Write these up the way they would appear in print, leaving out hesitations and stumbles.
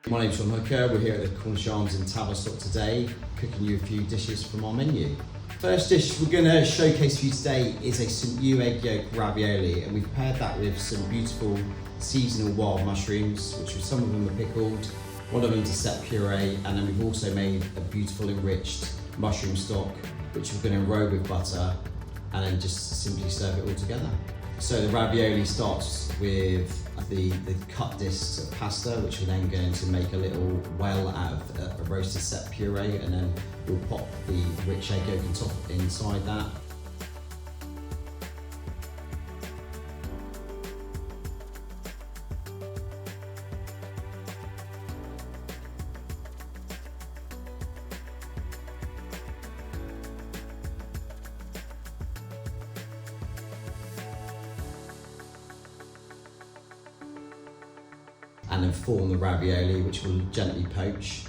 My name's John Hooker. We're here at the Cornish Arms in Tavistock today, cooking you a few dishes from our menu. First dish we're going to showcase for you today is a St Ewe egg yolk ravioli, and we've paired that with some beautiful seasonal wild mushrooms, which some of them are pickled, one of them is a cepe puree, and then we've also made a beautiful enriched mushroom stock, which we're going to enroll with butter and then just simply serve it all together. So the ravioli starts with the cut discs of pasta, which we're then going to make a little well out of a roasted cepe puree, and then we'll pop the rich egg yolk inside that. And then form the ravioli, which we'll gently poach.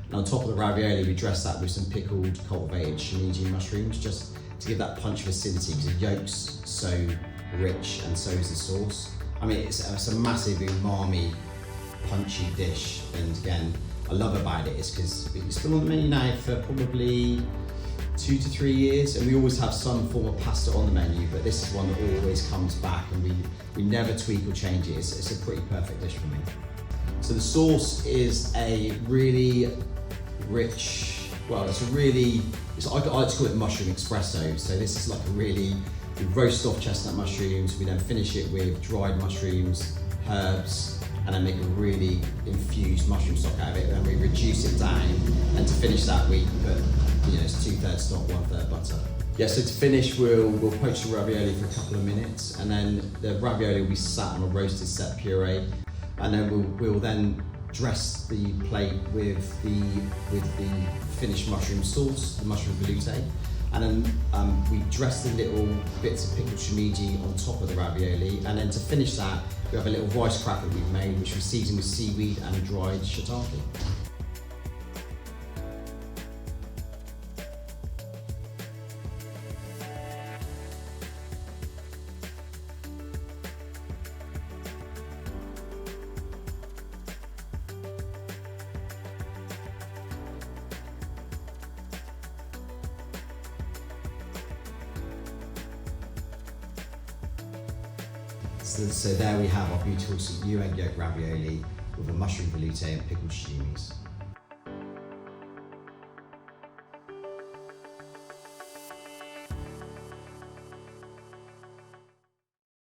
And on top of the ravioli, we dress that with some pickled cultivated shimiji mushrooms, just to give that punch of acidity, because the yolk's so rich and so is the sauce. I mean, it's a massive umami, punchy dish, and again, I love about it is because it's been on the menu now for probably 2 to 3 years, and we always have some form of pasta on the menu, but this is one that always comes back, and we never tweak or change it. It's a pretty perfect dish for me. So the sauce is a really rich, well, I like to call it mushroom espresso. So this is like we roast off chestnut mushrooms, we then finish it with dried mushrooms, herbs, and then make a really infused mushroom stock out of it. Then we reduce it down, and to finish that we put, it's 2/3 stock, 1/3 butter. Yeah, so to finish, we'll poach the ravioli for a couple of minutes, and then the ravioli will be sat on a roasted cepe puree, and then we'll then dress the plate with the finished mushroom sauce, the mushroom velouté, and then we dress the little bits of pickled shimiji on top of the ravioli, and then to finish that, we have a little rice cracker we've made, which we season with seaweed and dried shiitake. So there we have our beautiful St Ewe egg yolk ravioli with a mushroom velouté and pickled shiimis.